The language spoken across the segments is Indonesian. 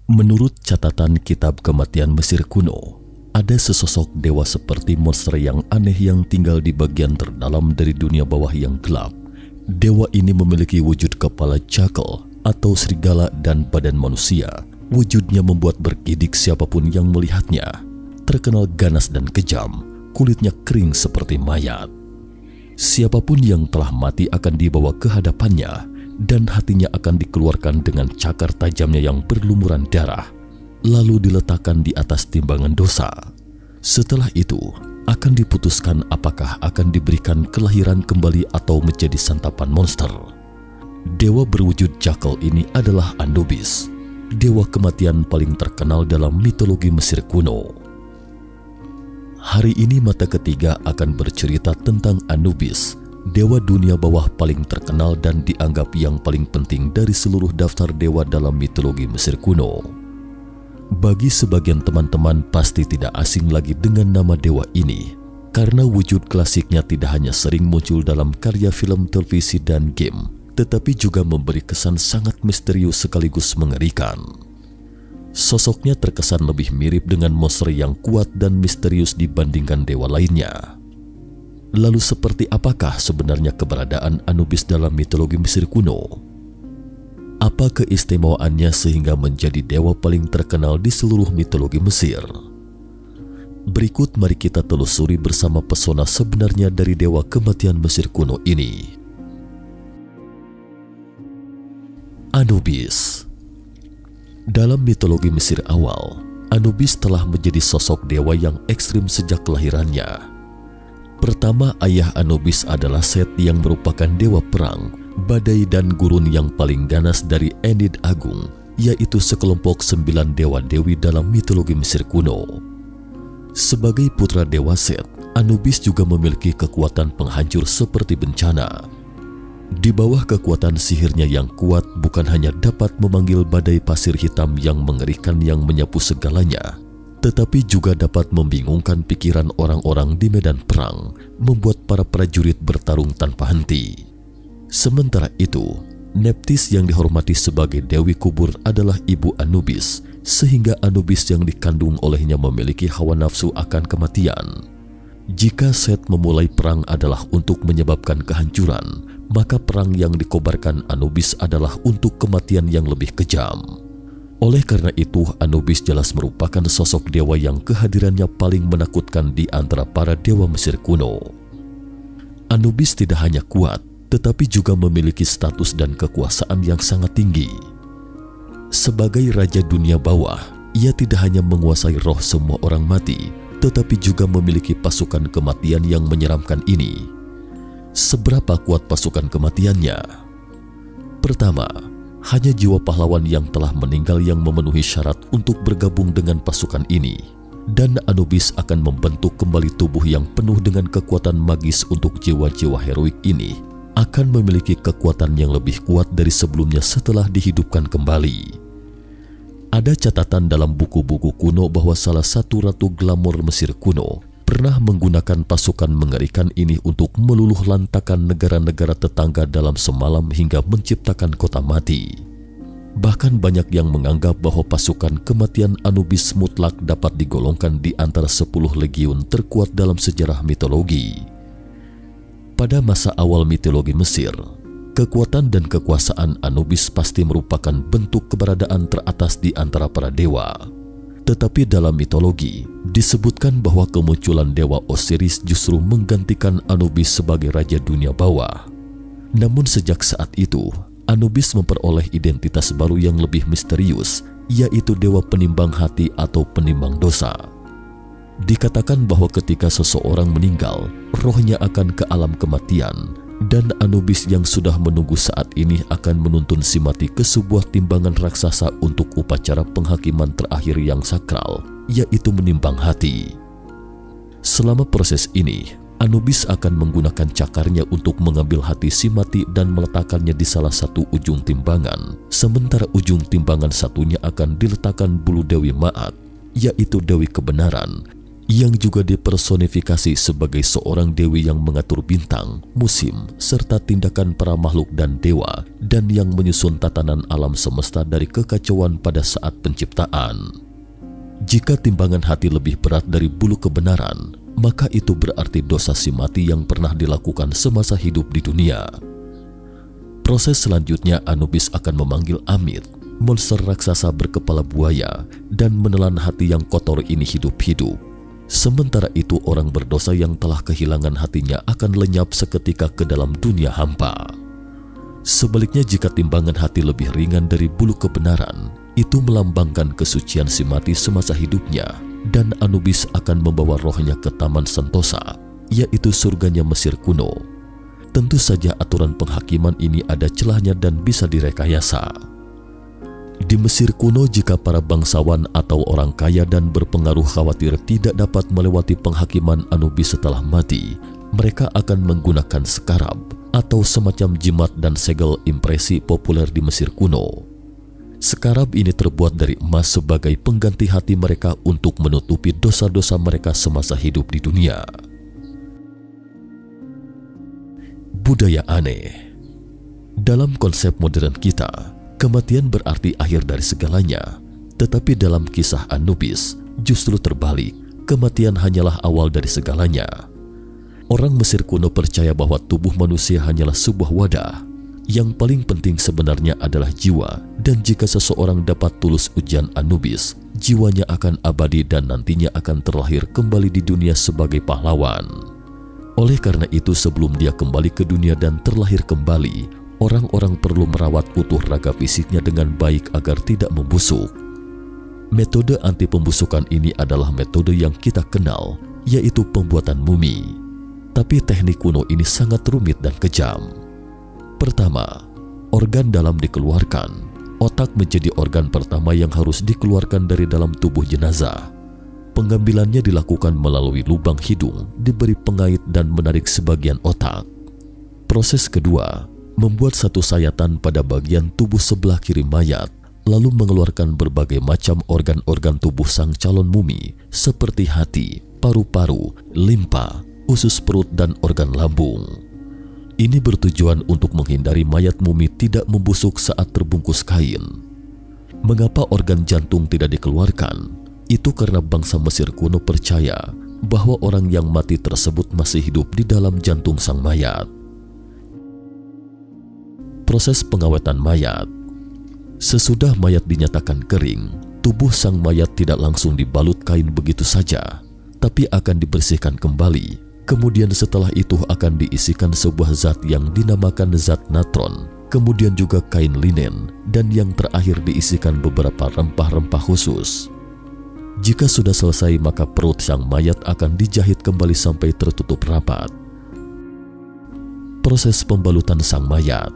Menurut catatan kitab kematian Mesir kuno, ada sesosok dewa seperti monster yang aneh yang tinggal di bagian terdalam dari dunia bawah yang gelap. Dewa ini memiliki wujud kepala jackal atau serigala dan badan manusia. Wujudnya membuat bergidik siapapun yang melihatnya. Terkenal ganas dan kejam, kulitnya kering seperti mayat. Siapapun yang telah mati akan dibawa ke hadapannya dan hatinya akan dikeluarkan dengan cakar tajamnya yang berlumuran darah, lalu diletakkan di atas timbangan dosa. Setelah itu, akan diputuskan apakah akan diberikan kelahiran kembali atau menjadi santapan monster. Dewa berwujud jackal ini adalah Anubis, dewa kematian paling terkenal dalam mitologi Mesir kuno. Hari ini mata ketiga akan bercerita tentang Anubis, dewa dunia bawah paling terkenal dan dianggap yang paling penting dari seluruh daftar dewa dalam mitologi Mesir kuno. Bagi sebagian teman-teman pasti tidak asing lagi dengan nama dewa ini, karena wujud klasiknya tidak hanya sering muncul dalam karya film, televisi, dan game, tetapi juga memberi kesan sangat misterius sekaligus mengerikan. Sosoknya terkesan lebih mirip dengan monster yang kuat dan misterius dibandingkan dewa lainnya. Lalu seperti apakah sebenarnya keberadaan Anubis dalam mitologi Mesir kuno? Apa keistimewaannya sehingga menjadi dewa paling terkenal di seluruh mitologi Mesir? Berikut mari kita telusuri bersama pesona sebenarnya dari dewa kematian Mesir kuno ini. Anubis. Dalam mitologi Mesir awal, Anubis telah menjadi sosok dewa yang ekstrim sejak kelahirannya. Pertama, ayah Anubis adalah Set yang merupakan dewa perang, badai dan gurun yang paling ganas dari Enid Agung, yaitu sekelompok 9 dewa-dewi dalam mitologi Mesir kuno. Sebagai putra dewa Set, Anubis juga memiliki kekuatan penghancur seperti bencana. Di bawah kekuatan sihirnya yang kuat, bukan hanya dapat memanggil badai pasir hitam yang mengerikan yang menyapu segalanya, tetapi juga dapat membingungkan pikiran orang-orang di medan perang, membuat para prajurit bertarung tanpa henti. Sementara itu, Neptis yang dihormati sebagai dewi kubur adalah ibu Anubis, sehingga Anubis yang dikandung olehnya memiliki hawa nafsu akan kematian. Jika Set memulai perang adalah untuk menyebabkan kehancuran, maka perang yang dikobarkan Anubis adalah untuk kematian yang lebih kejam. Oleh karena itu, Anubis jelas merupakan sosok dewa yang kehadirannya paling menakutkan di antara para dewa Mesir kuno. Anubis tidak hanya kuat, tetapi juga memiliki status dan kekuasaan yang sangat tinggi. Sebagai raja dunia bawah, ia tidak hanya menguasai roh semua orang mati, tetapi juga memiliki pasukan kematian yang menyeramkan ini. Seberapa kuat pasukan kematiannya? Pertama, hanya jiwa pahlawan yang telah meninggal yang memenuhi syarat untuk bergabung dengan pasukan ini, dan Anubis akan membentuk kembali tubuh yang penuh dengan kekuatan magis untuk jiwa-jiwa heroik ini akan memiliki kekuatan yang lebih kuat dari sebelumnya setelah dihidupkan kembali. Ada catatan dalam buku-buku kuno bahwa salah satu ratu glamor Mesir kuno pernah menggunakan pasukan mengerikan ini untuk meluluh lantakan negara-negara tetangga dalam semalam hingga menciptakan kota mati. Bahkan banyak yang menganggap bahwa pasukan kematian Anubis mutlak dapat digolongkan di antara 10 legiun terkuat dalam sejarah mitologi. Pada masa awal mitologi Mesir, kekuatan dan kekuasaan Anubis pasti merupakan bentuk keberadaan teratas di antara para dewa. Tetapi dalam mitologi, disebutkan bahwa kemunculan dewa Osiris justru menggantikan Anubis sebagai raja dunia bawah. Namun sejak saat itu, Anubis memperoleh identitas baru yang lebih misterius, yaitu dewa penimbang hati atau penimbang dosa. Dikatakan bahwa ketika seseorang meninggal, rohnya akan ke alam kematian, dan Anubis yang sudah menunggu saat ini akan menuntun si mati ke sebuah timbangan raksasa untuk upacara penghakiman terakhir yang sakral, yaitu menimbang hati. Selama proses ini, Anubis akan menggunakan cakarnya untuk mengambil hati si mati dan meletakkannya di salah satu ujung timbangan, sementara ujung timbangan satunya akan diletakkan bulu Dewi Ma'at, yaitu Dewi Kebenaran, yang juga dipersonifikasi sebagai seorang dewi yang mengatur bintang, musim, serta tindakan para makhluk dan dewa, dan yang menyusun tatanan alam semesta dari kekacauan pada saat penciptaan. Jika timbangan hati lebih berat dari bulu kebenaran, maka itu berarti dosa si mati yang pernah dilakukan semasa hidup di dunia. Proses selanjutnya, Anubis akan memanggil Amit, monster raksasa berkepala buaya, dan menelan hati yang kotor ini hidup-hidup. Sementara itu, orang berdosa yang telah kehilangan hatinya akan lenyap seketika ke dalam dunia hampa. Sebaliknya, jika timbangan hati lebih ringan dari bulu kebenaran, itu melambangkan kesucian si mati semasa hidupnya, dan Anubis akan membawa rohnya ke Taman Sentosa, yaitu surganya Mesir kuno. Tentu saja aturan penghakiman ini ada celahnya dan bisa direkayasa. Di Mesir kuno, jika para bangsawan atau orang kaya dan berpengaruh khawatir tidak dapat melewati penghakiman Anubis setelah mati, mereka akan menggunakan sekarab atau semacam jimat dan segel impresi populer di Mesir kuno. Sekarab ini terbuat dari emas sebagai pengganti hati mereka untuk menutupi dosa-dosa mereka semasa hidup di dunia. Budaya aneh. Dalam konsep modern kita, kematian berarti akhir dari segalanya, tetapi dalam kisah Anubis justru terbalik, kematian hanyalah awal dari segalanya. Orang Mesir kuno percaya bahwa tubuh manusia hanyalah sebuah wadah. Yang paling penting sebenarnya adalah jiwa, dan jika seseorang dapat tulus ujian Anubis, jiwanya akan abadi dan nantinya akan terlahir kembali di dunia sebagai pahlawan. Oleh karena itu, sebelum dia kembali ke dunia dan terlahir kembali, orang-orang perlu merawat utuh raga fisiknya dengan baik agar tidak membusuk. Metode anti pembusukan ini adalah metode yang kita kenal, yaitu pembuatan mumi. Tapi teknik kuno ini sangat rumit dan kejam. Pertama, organ dalam dikeluarkan. Otak menjadi organ pertama yang harus dikeluarkan dari dalam tubuh jenazah. Pengambilannya dilakukan melalui lubang hidung, diberi pengait dan menarik sebagian otak. Proses kedua, membuat satu sayatan pada bagian tubuh sebelah kiri mayat, lalu mengeluarkan berbagai macam organ-organ tubuh sang calon mumi seperti hati, paru-paru, limpa, usus perut, dan organ lambung. Ini bertujuan untuk menghindari mayat mumi tidak membusuk saat terbungkus kain. Mengapa organ jantung tidak dikeluarkan? Itu karena bangsa Mesir kuno percaya bahwa orang yang mati tersebut masih hidup di dalam jantung sang mayat. Proses pengawetan mayat. Sesudah mayat dinyatakan kering, tubuh sang mayat tidak langsung dibalut kain begitu saja, tapi akan dibersihkan kembali. Kemudian setelah itu akan diisikan sebuah zat yang dinamakan zat natron, kemudian juga kain linen, dan yang terakhir diisikan beberapa rempah-rempah khusus. Jika sudah selesai, maka perut sang mayat akan dijahit kembali sampai tertutup rapat. Proses pembalutan sang mayat.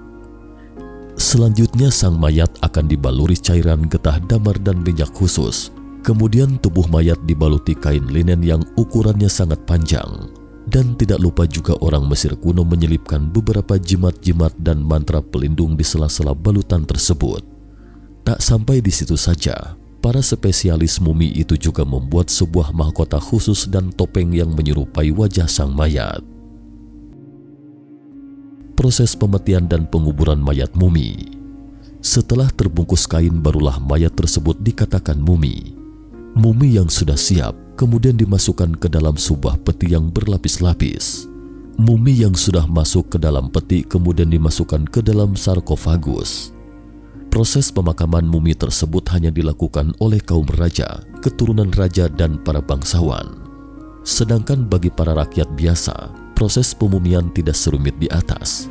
Selanjutnya sang mayat akan dibaluri cairan getah damar dan minyak khusus. Kemudian tubuh mayat dibaluti kain linen yang ukurannya sangat panjang. Dan tidak lupa juga orang Mesir kuno menyelipkan beberapa jimat-jimat dan mantra pelindung di sela-sela balutan tersebut. Tak sampai di situ saja, para spesialis mumi itu juga membuat sebuah mahkota khusus dan topeng yang menyerupai wajah sang mayat. Proses pemetian dan penguburan mayat mumi. Setelah terbungkus kain, barulah mayat tersebut dikatakan mumi. Mumi yang sudah siap kemudian dimasukkan ke dalam sebuah peti yang berlapis-lapis. Mumi yang sudah masuk ke dalam peti kemudian dimasukkan ke dalam sarkofagus. Proses pemakaman mumi tersebut hanya dilakukan oleh kaum raja, keturunan raja, dan para bangsawan. Sedangkan bagi para rakyat biasa, proses pemumian tidak serumit di atas.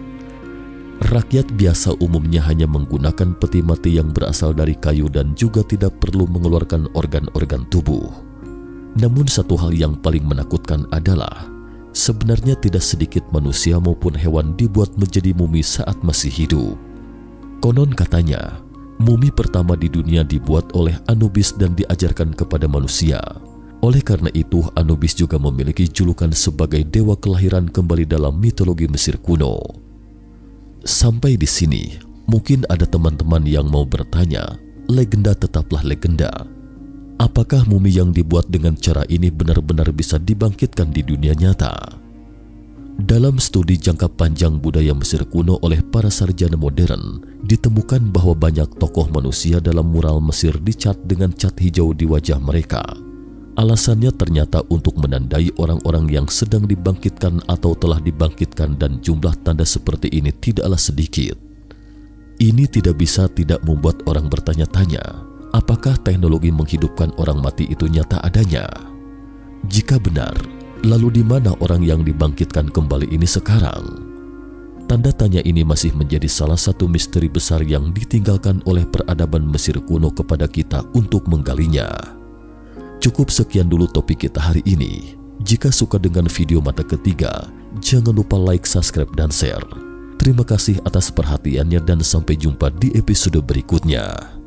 Rakyat biasa umumnya hanya menggunakan peti mati yang berasal dari kayu dan juga tidak perlu mengeluarkan organ-organ tubuh. Namun satu hal yang paling menakutkan adalah sebenarnya tidak sedikit manusia maupun hewan dibuat menjadi mumi saat masih hidup. Konon katanya, mumi pertama di dunia dibuat oleh Anubis dan diajarkan kepada manusia. Oleh karena itu, Anubis juga memiliki julukan sebagai dewa kelahiran kembali dalam mitologi Mesir kuno. Sampai di sini, mungkin ada teman-teman yang mau bertanya, legenda tetaplah legenda. Apakah mumi yang dibuat dengan cara ini benar-benar bisa dibangkitkan di dunia nyata? Dalam studi jangka panjang budaya Mesir kuno oleh para sarjana modern, ditemukan bahwa banyak tokoh manusia dalam mural Mesir dicat dengan cat hijau di wajah mereka. Alasannya ternyata untuk menandai orang-orang yang sedang dibangkitkan atau telah dibangkitkan, dan jumlah tanda seperti ini tidaklah sedikit. Ini tidak bisa tidak membuat orang bertanya-tanya, apakah teknologi menghidupkan orang mati itu nyata adanya? Jika benar, lalu di mana orang yang dibangkitkan kembali ini sekarang? Tanda tanya ini masih menjadi salah satu misteri besar yang ditinggalkan oleh peradaban Mesir kuno kepada kita untuk menggalinya. Cukup sekian dulu topik kita hari ini. Jika suka dengan video mata ketiga, jangan lupa like, subscribe, dan share. Terima kasih atas perhatiannya dan sampai jumpa di episode berikutnya.